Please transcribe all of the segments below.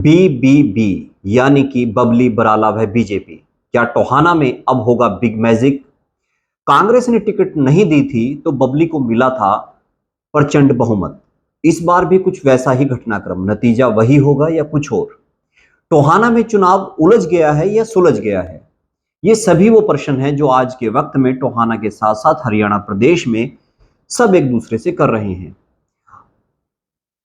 BBB यानी कि बबली बराला व बीजेपी। क्या टोहाना में अब होगा बिग मैजिक? कांग्रेस ने टिकट नहीं दी थी तो बबली को मिला था प्रचंड बहुमत। इस बार भी कुछ वैसा ही घटनाक्रम, नतीजा वही होगा या कुछ और? टोहाना में चुनाव उलझ गया है या सुलझ गया है? ये सभी वो प्रश्न हैं जो आज के वक्त में टोहाना के साथ साथ हरियाणा प्रदेश में सब एक दूसरे से कर रहे हैं।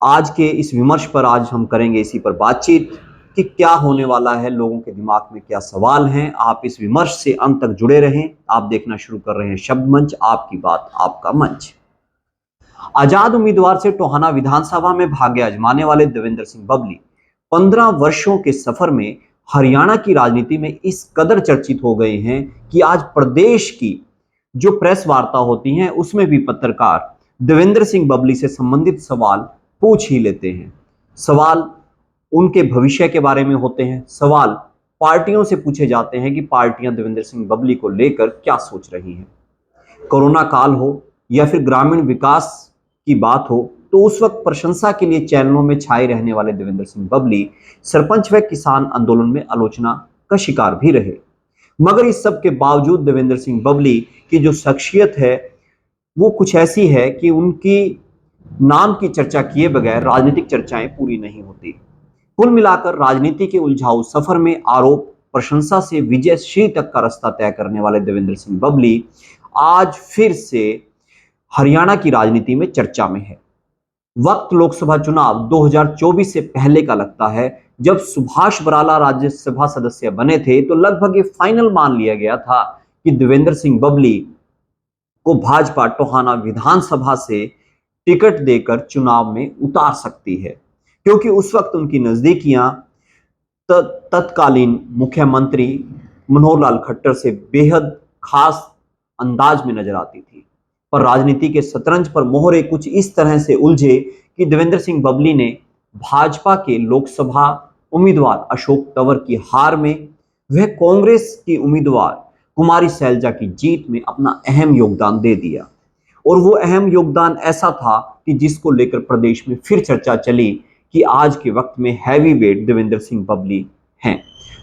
आज के इस विमर्श पर आज हम करेंगे इसी पर बातचीत कि क्या होने वाला है, लोगों के दिमाग में क्या सवाल हैं। आप इस विमर्श से अंत तक जुड़े रहें। आप देखना शुरू कर रहे हैं शब्द मंच, आपकी बात आपका मंच। आजाद उम्मीदवार से टोहाना विधानसभा में भाग्य आजमाने वाले देवेंद्र सिंह बबली 15 वर्षों के सफर में हरियाणा की राजनीति में इस कदर चर्चित हो गए हैं कि आज प्रदेश की जो प्रेस वार्ता होती हैं उसमें भी पत्रकार देवेंद्र सिंह बबली से संबंधित सवाल पूछ ही लेते हैं। सवाल उनके भविष्य के बारे में होते हैं, सवाल पार्टियों से पूछे जाते हैं कि पार्टियां देवेंद्र सिंह बबली को लेकर क्या सोच रही हैं। कोरोना काल हो या फिर ग्रामीण विकास की बात हो तो उस वक्त प्रशंसा के लिए चैनलों में छाए रहने वाले देवेंद्र सिंह बबली सरपंच व किसान आंदोलन में आलोचना का शिकार भी रहे। मगर इस सब के बावजूद देवेंद्र सिंह बबली की जो शख्सियत है वो कुछ ऐसी है कि उनकी नाम की चर्चा किए बगैर राजनीतिक चर्चाएं पूरी नहीं होती। कुल मिलाकर राजनीति के उलझाऊ सफर में आरोप प्रशंसा से विजयश्री तक का रास्ता तय करने वाले देवेंद्र सिंह बबली आज फिर से हरियाणा की राजनीति में चर्चा में है। वक्त लोकसभा चुनाव 2024 से पहले का लगता है। जब सुभाष बराला राज्यसभा सदस्य बने थे तो लगभग ये फाइनल मान लिया गया था कि देवेंद्र सिंह बबली को भाजपा टोहाना विधानसभा से टिकट देकर चुनाव में उतार सकती है, क्योंकि उस वक्त उनकी नजदीकियां तत्कालीन मुख्यमंत्री मनोहर लाल खट्टर से बेहद खास अंदाज में नजर आती थी। पर राजनीति के शतरंज पर मोहरे कुछ इस तरह से उलझे कि देवेंद्र सिंह बबली ने भाजपा के लोकसभा उम्मीदवार अशोक तंवर की हार में वह कांग्रेस की उम्मीदवार कुमारी सैलजा की जीत में अपना अहम योगदान दे दिया। और वो अहम योगदान ऐसा था कि जिसको लेकर प्रदेश में फिर चर्चा चली कि आज के वक्त में हैवी वेट देवेंद्र सिंह बबली हैं।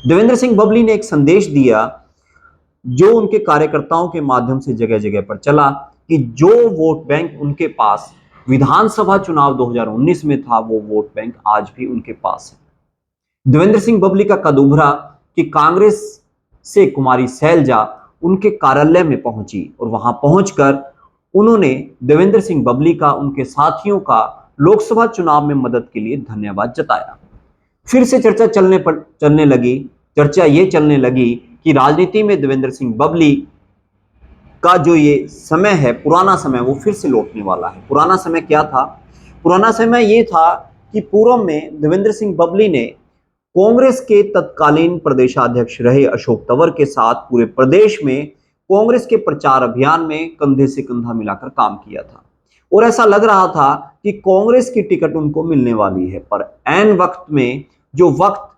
देवेंद्र सिंह बबली ने एक संदेश दिया जो उनके कार्यकर्ताओं के माध्यम से जगह जगह पर चला कि जो वोट बैंक उनके पास विधानसभा चुनाव 2019 में था वो वोट बैंक आज भी उनके पास है। देवेंद्र सिंह बबली का कद उभरा कि कांग्रेस से कुमारी सैलजा उनके कार्यालय में पहुंची और वहां पहुंचकर उन्होंने देवेंद्र सिंह बबली का, उनके साथियों का लोकसभा चुनाव में मदद के लिए धन्यवाद जताया। फिर से चर्चा चलने लगी कि राजनीति में देवेंद्र सिंह बबली का जो ये समय है, पुराना समय, वो फिर से लौटने वाला है। पुराना समय क्या था? पुराना समय ये था कि पूर्व में देवेंद्र सिंह बबली ने कांग्रेस के तत्कालीन प्रदेशाध्यक्ष रहे अशोक तंवर के साथ पूरे प्रदेश में कांग्रेस के प्रचार अभियान में कंधे से कंधा मिलाकर काम किया था और ऐसा लग रहा था कि कांग्रेस की टिकट उनको मिलने वाली है। पर ऐन वक्त में, जो वक्त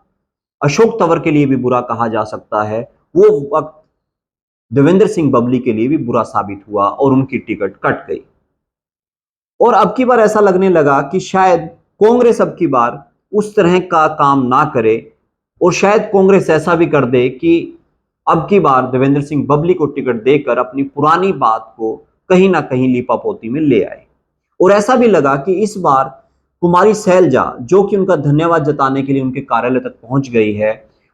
अशोक तंवर के लिए भी बुरा कहा जा सकता है, वो वक्त देवेंद्र सिंह बबली के लिए भी बुरा साबित हुआ और उनकी टिकट कट गई। और अब की बार ऐसा लगने लगा कि शायद कांग्रेस अब की बार उस तरह का काम ना करे और शायद कांग्रेस ऐसा भी कर दे कि अब की बार देवेंद्र सिंह बबली को टिकट देकर अपनी पुरानी बात को कहीं ना कहीं लीपापोती में ले आए। और ऐसा भी लगा कि इस बार कुमारी सैलजा, जो कि उनका धन्यवाद जताने के लिए उनके कार्यालय तक पहुंच गई है,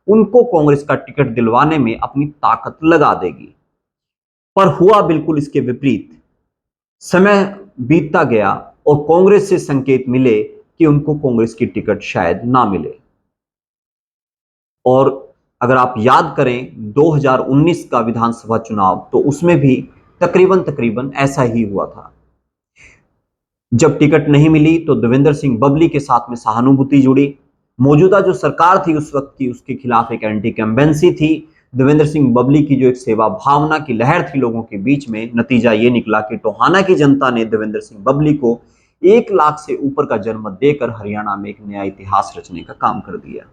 उनको कांग्रेस का टिकट दिलवाने में अपनी ताकत लगा देगी। पर हुआ बिल्कुल इसके विपरीत। समय बीतता गया और कांग्रेस से संकेत मिले कि उनको कांग्रेस की टिकट शायद ना मिले। और अगर आप याद करें 2019 का विधानसभा चुनाव, तो उसमें भी तकरीबन ऐसा ही हुआ था। जब टिकट नहीं मिली तो देवेंद्र सिंह बबली के साथ में सहानुभूति जुड़ी। मौजूदा जो सरकार थी उस वक्त की, उसके खिलाफ एक एंटी कैम्पेंसी थी। देवेंद्र सिंह बबली की जो एक सेवा भावना की लहर थी लोगों के बीच में, नतीजा ये निकला कि टोहाना की जनता ने देवेंद्र सिंह बबली को 1 लाख से ऊपर का जनमत देकर हरियाणा में एक नया इतिहास रचने का काम कर दिया।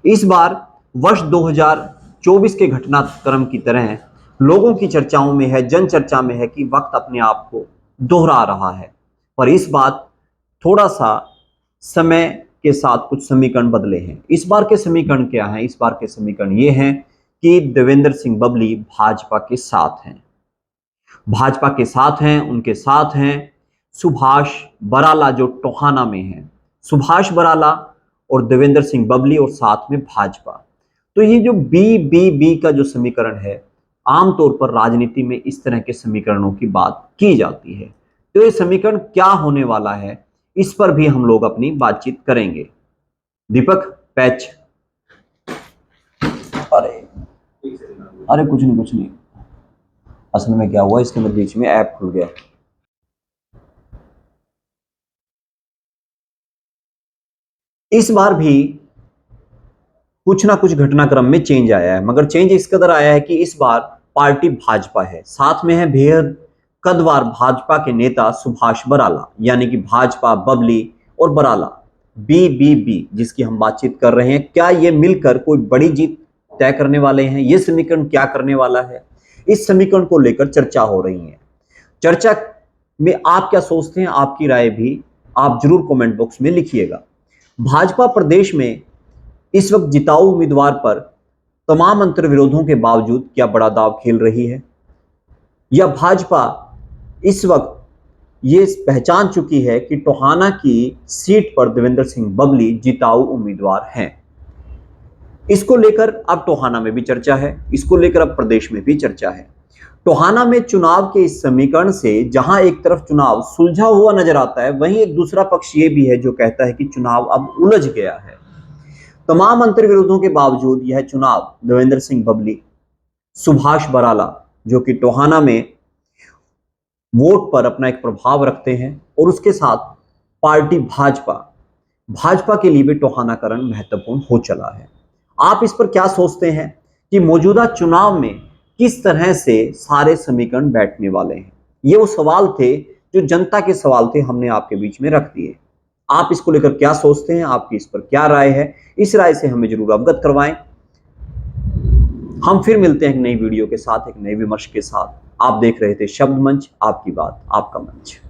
इस बार वर्ष 2024 के घटनाक्रम की तरह लोगों की चर्चाओं में है, जन चर्चा में है कि वक्त अपने आप को दोहरा रहा है। पर इस बात थोड़ा सा समय के साथ कुछ समीकरण बदले हैं। इस बार के समीकरण क्या हैं? इस बार के समीकरण ये हैं कि देवेंद्र सिंह बबली भाजपा के साथ हैं, भाजपा के साथ हैं, उनके साथ हैं सुभाष बराला जो टोहाना में हैं, सुभाष बराला और देवेंद्र सिंह बबली और साथ में भाजपा। तो ये जो बी का जो समीकरण है, आमतौर पर राजनीति में इस तरह के समीकरणों की बात की जाती है। तो ये समीकरण क्या होने वाला है, इस पर भी हम लोग अपनी बातचीत करेंगे। दीपक पैच, अरे अरे कुछ नहीं, असल में क्या हुआ, इसके अंदर बीच में ऐप खुल गया। इस बार भी कुछ ना कुछ घटनाक्रम में चेंज आया है, मगर चेंज इस कदर आया है कि इस बार पार्टी भाजपा है, साथ में है बेहद कद्दावर भाजपा के नेता सुभाष बराला, यानी कि भाजपा, बबली और बराला, बी जिसकी हम बातचीत कर रहे हैं। क्या ये मिलकर कोई बड़ी जीत तय करने वाले हैं? ये समीकरण क्या करने वाला है, इस समीकरण को लेकर चर्चा हो रही है। चर्चा में आप क्या सोचते हैं, आपकी राय भी आप जरूर कमेंट बॉक्स में लिखिएगा। भाजपा प्रदेश में इस वक्त जिताऊ उम्मीदवार पर तमाम अंतर विरोधों के बावजूद क्या बड़ा दांव खेल रही है, या भाजपा इस वक्त ये पहचान चुकी है कि टोहाना की सीट पर देवेंद्र सिंह बबली जिताऊ उम्मीदवार हैं? इसको लेकर अब टोहाना में भी चर्चा है, इसको लेकर अब प्रदेश में भी चर्चा है। टोहाना में चुनाव के इस समीकरण से जहां एक तरफ चुनाव सुलझा हुआ नजर आता है, वहीं एक दूसरा पक्ष ये भी है जो कहता है कि चुनाव अब उलझ गया है। तमाम अंतर विरोधों के बावजूद यह चुनाव देवेंद्र सिंह बबली, सुभाष बराला जो कि टोहाना में वोट पर अपना एक प्रभाव रखते हैं, और उसके साथ पार्टी भाजपा के लिए भी टोहानाकरण महत्वपूर्ण हो चला है। आप इस पर क्या सोचते हैं कि मौजूदा चुनाव में किस तरह से सारे समीकरण बैठने वाले हैं? ये वो सवाल थे जो जनता के सवाल थे, हमने आपके बीच में रख दिए। आप इसको लेकर क्या सोचते हैं, आपकी इस पर क्या राय है, इस राय से हमें जरूर अवगत करवाएं। हम फिर मिलते हैं एक नई वीडियो के साथ, एक नए विमर्श के साथ। आप देख रहे थे शब्द मंच, आपकी बात आपका मंच।